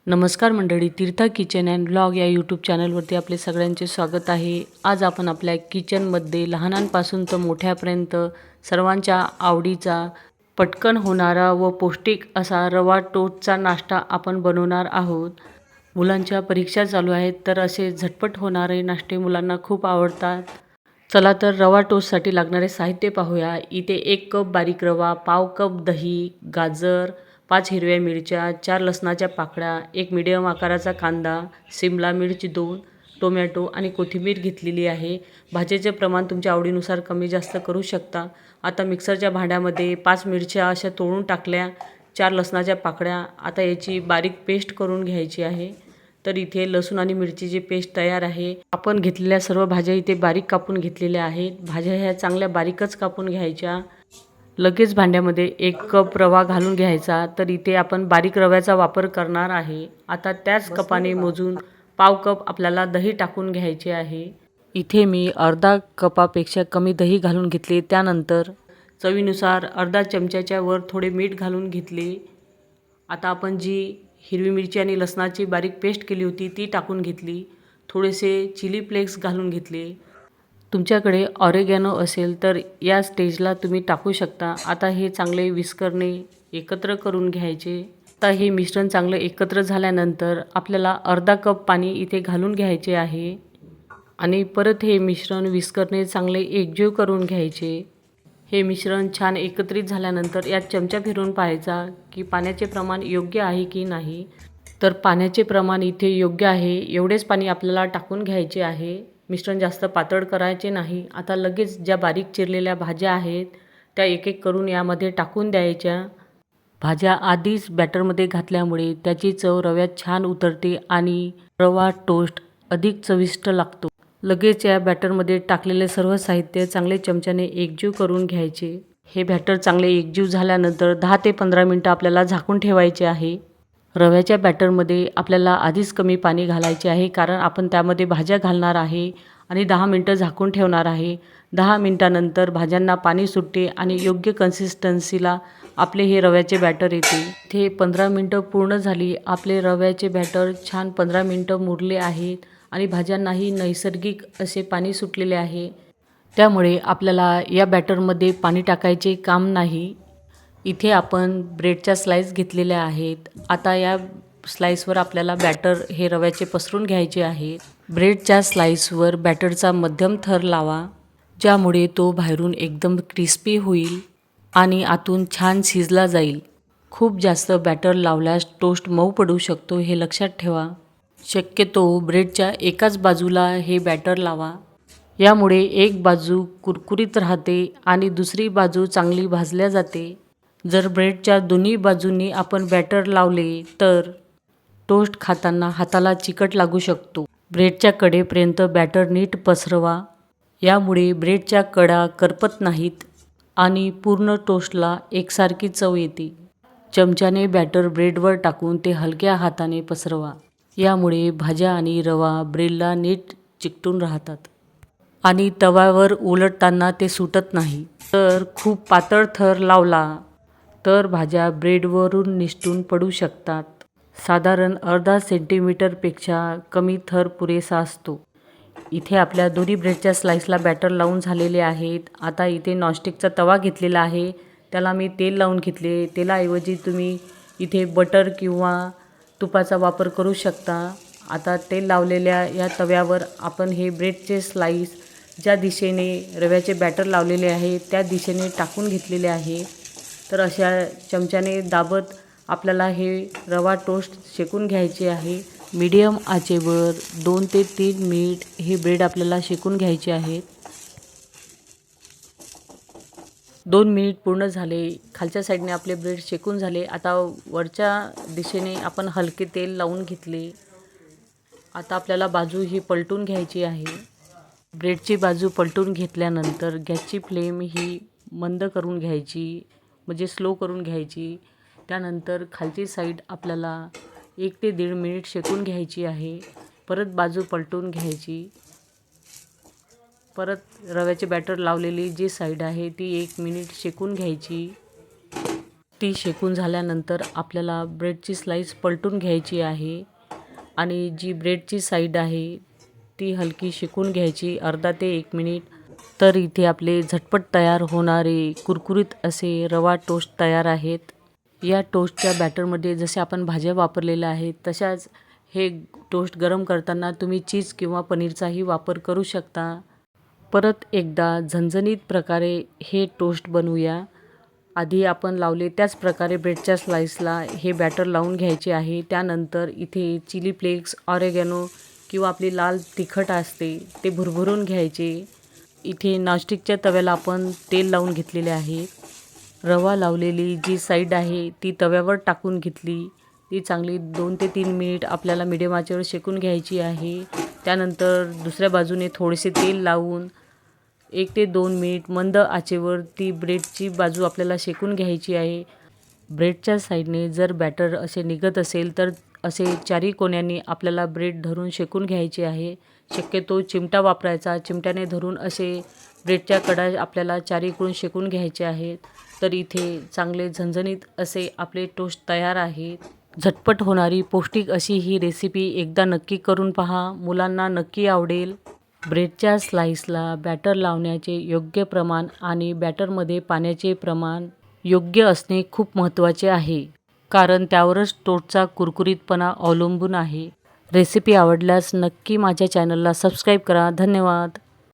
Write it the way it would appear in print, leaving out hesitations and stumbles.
नमस्कार मंडळी, तीर्था kitchen and blog या यूट्यूब चॅनलवरती आपले सगळ्यांचे स्वागत आहे। आज आपण आपल्या किचनमध्ये लहानांपासून तर मोठ्यापर्यंत सर्वांच्या आवडीचा पटकन होणारा व पौष्टिक असा रवा टोस्टचा नाश्ता आपण बनवणार आहोत। मुलांच्या परीक्षा चालू आहेत, तर असे झटपट होणारे नाश्ते मुलांना खूप आवडतात। चला तर रवा टोस्टसाठी लागणारे साहित्य पाहूया। इथे 1 कप बारीक रवा, पाव कप दही, गाजर, 5 हिरव्या मिरच्या, 4 लसणाच्या पाकळ्या, 1 मीडियम आकाराचा कांदा, सिमला मिर्च 2, टोमॅटो आणि कोथिंबीर घेतलेली आहे। भाजीचे प्रमाण तुमच्या आवडीनुसार कमी जास्त करू शकता। आता मिक्सरच्या भांड्यामध्ये 5 मिरच्या अशा तोडून टाकल्या, 4 लसणाच्या पाकळ्या। आता याची बारीक पेस्ट करून घ्यायची आहे। तर इथे लसूण आणि मिरचीची पेस्ट तयार आहे। आपण घेतलेल्या सर्व भाज्या इथे बारीक कापून घेतलेल्या आहेत। भाज्या ह्या चांगल्या बारीकच कापून घ्यायच्या। लगेच भांड्यामध्ये 1 कप रवा घालून घ्यायचा। तर इथे आपण बारीक रव्याचा वापर करणार आहे। आता त्याच कपाने मोजून पाव कप आपल्याला दही टाकून घ्यायचे आहे। इथे मी अर्धा कपापेक्षा कमी दही घालून घेतले। त्यानंतर चवीनुसार अर्धा चमच्याच्या वर थोडे मीठ घालून घेतले। आता आपण जी हिरवी मिरची आणि लसणाची बारीक पेस्ट केली होती ती टाकून घेतली। थोडेसे चिली फ्लेक्स घालून घेतले। तुमच्याकडे ऑरेगॅनो असेल तर या स्टेजला तुम्ही टाकू शकता। आता हे चांगले विस्करने एकत्र करून घ्यायचे। आता हे मिश्रण चांगलं एकत्र झाल्यानंतर आपल्याला अर्धा कप पाणी इथे घालून घ्यायचे आहे आणि परत हे मिश्रण विस्करने चांगले एकजीव करून घ्यायचे। हे मिश्रण छान एकत्रित झाल्यानंतर यात चमचा फिरवून पाहायचा की पाण्याचे प्रमाण योग्य आहे की नाही। तर पाण्याचे प्रमाण इथे योग्य आहे, एवढेच पाणी आपल्याला टाकून घ्यायचे आहे। मिश्रण जास्त पातळ करायचे नाही। आता लगेच ज्या बारीक चिरलेल्या भाज्या आहेत त्या एक एक करून यामध्ये टाकून द्यायच्या। भाज्या आधीच बॅटरमध्ये घातल्यामुळे त्याची चव रव्यात छान उतरते आणि रवा टोस्ट अधिक चविष्ट लागतो। लगेच या बॅटरमध्ये टाकलेले सर्व साहित्य चांगले चमच्याने एकजीव करून घ्यायचे। हे बॅटर चांगले एकजीव झाल्यानंतर 10 ते 15 मिनिटं आपल्याला झाकून ठेवायचे आहे। रव्याच्या बॅटरमध्ये आपल्याला आधीच कमी पाणी घालायचे आहे, कारण आपण त्यामध्ये भाज्या घालणार आहे आणि 10 मिनिटं झाकून ठेवणार आहे। 10 मिनिटांनंतर भाज्यांना पाणी सुटते आणि योग्य कन्सिस्टन्सीला आपले हे रव्याचे बॅटर येते। इथे 15 मिनिटं पूर्ण झाली। आपले रव्याचे बॅटर छान 15 मिनिटं मुरले आहेत आणि भाज्यांनाही नैसर्गिक असे पाणी सुटलेले आहे। त्यामुळे आपल्याला या बॅटरमध्ये पाणी टाकायचे काम नाही। इथे आपण ब्रेडच्या स्लाइस घेतलेल्या आहेत। आता या स्लाइसवर आपल्याला बॅटर हे रव्याचे पसरून घ्यायचे आहे। ब्रेडच्या स्लाइसवर बॅटरचा मध्यम थर लावा, ज्यामुळे तो बाहेरून एकदम क्रिस्पी होईल आणि आतून छान शिजला जाईल। खूप जास्त बॅटर लावल्यास टोस्ट मऊ पडू शकतो, हे लक्षात ठेवा। शक्यतो ब्रेडच्या एकाच बाजूला हे बॅटर लावा, यामुळे एक बाजू कुरकुरीत राहते आणि दुसरी बाजू चांगली भाजल्या जाते। जर ब्रेडच्या दोन्ही बाजूंनी आपण बॅटर लावले तर टोस्ट खाताना हाताला चिकट लागू शकतो। ब्रेडच्या कडेपर्यंत बॅटर नीट पसरवा, यामुळे ब्रेडच्या कडा करपत नाहीत आणि पूर्ण टोस्टला एकसारखी चव येते। चमच्याने बॅटर ब्रेडवर टाकून ते हलक्या हाताने पसरवा, यामुळे भाज्या आणि रवा ब्रेडला नीट चिकटून राहतात आणि तव्यावर उलटताना ते सुटत नाही। तर खूप पातळ थर लावला तर भाज्या ब्रेडवरून निसटून पडू शकतात। साधारण अर्धा सेंटीमीटरपेक्षा कमी थर पुरेसा असतो। इथे आपल्या दोन्ही ब्रेडच्या स्लाइसला बॅटर लावून झालेले आहेत। आता इथे नॉनस्टिकचा तवा घेतलेला आहे, त्याला मी तेल लावून घेतले। तेलाऐवजी तुम्ही इथे बटर किंवा तुपाचा वापर करू शकता। आता तेल लावलेल्या या तव्यावर आपण हे ब्रेडचे स्लाइस ज्या दिशेने रव्याचे बॅटर लावलेले आहे त्या दिशेने टाकून घेतलेले आहे। तर अशा चमच्याने दाबत आपल्याला हे रवा टोस्ट शेकून घ्यायचे आहे। मीडियम आचेवर 2 ते 3 मिनिट हे ब्रेड आपल्याला शेकून घ्यायचे आहेत। 2 मिनिट पूर्ण झाले। खालच्या साईडने आपले ब्रेड शेकून झाले। आता वरच्या दिशेने आपण हलके तेल लावून घेतले। आता आपल्याला बाजू ही पलटून घ्यायची आहे। ब्रेडची बाजू पलटून घेतल्यानंतर गॅसची फ्लेम ही मंद करून घ्यायची, म्हणजे स्लो करून घ्यायची। त्यानंतर खालची साईड आपल्याला 1 ते 1.5 मिनिट शेकून घ्यायची आहे। परत बाजू पलटून घ्यायची। परत रव्याचे बॅटर लावलेली जी साईड आहे ती 1 मिनिट शेकून घ्यायची। ती शेकून झाल्यानंतर आपल्याला ब्रेडची स्लाईस पलटून घ्यायची आहे आणि जी ब्रेडची साईड आहे ती हलकी शेकून घ्यायची अर्धा ते 1 मिनिट. तर इथे आपले झटपट तयार होणारे कुरकुरीत असे रवा टोस्ट तयार आहेत. या टोस्टच्या बॅटरमध्ये जसे आपण भाज्या वापरलेल्या आहेत तशाच हे टोस्ट गरम करताना तुम्ही चीज किंवा पनीरचाही वापर करू शकता. परत एकदा झणझणीत प्रकारे हे टोस्ट बनवूया. आधी आपण लावले त्याच प्रकारे ब्रेडच्या स्लाईसला हे बॅटर लावून घ्यायचे आहे. त्यानंतर इथे चिली फ्लेक्स, ऑरेगॅनो किंवा आपली लाल तिखट असते ते भुरभुरून घ्यायचे. इथे नॉनस्टिकच्या तव्याला आपण तेल लावून घेतलेले आहे. रवा लावलेली जी साईड आहे ती तव्यावर टाकून घेतली. ती चांगली 2 ते 3 मिनिट आपल्याला मिडियम आचेवर शेकून घ्यायची आहे. त्यानंतर दुसऱ्या बाजूने थोडेसे तेल लावून 1 ते 2 मिनिट मंद आचेवर ती ब्रेडची बाजू आपल्याला शेकून घ्यायची आहे. ब्रेडच्या साईडने जर बॅटर असे निघत असेल तर असे चारी कोन्यांनी आपल्याला ब्रेड धरून शेकून घ्यायचे आहे. शक्यतो चिमटा वापरायचा. चिमट्याने धरून असे ब्रेडच्या कडा आपल्याला चारीकडून शेकून घ्यायचे आहेत. तर इथे चांगले झणझणीत असे आपले टोस्ट तयार आहेत. झटपट होणारी पौष्टिक अशी ही रेसिपी एकदा नक्की करून पहा. मुलांना नक्की आवडेल. ब्रेडच्या स्लाईसला बॅटर लावण्याचे योग्य प्रमाण आणि बॅटरमध्ये पाण्याचे प्रमाण योग्य असणे खूप महत्त्वाचे आहे. कारण त्यावरच टोस्टचा कुरकुरीतपणा अवलंबून आहे. रेसिपी आवडल्यास नक्की माझ्या चॅनलला सबस्क्राईब करा. धन्यवाद.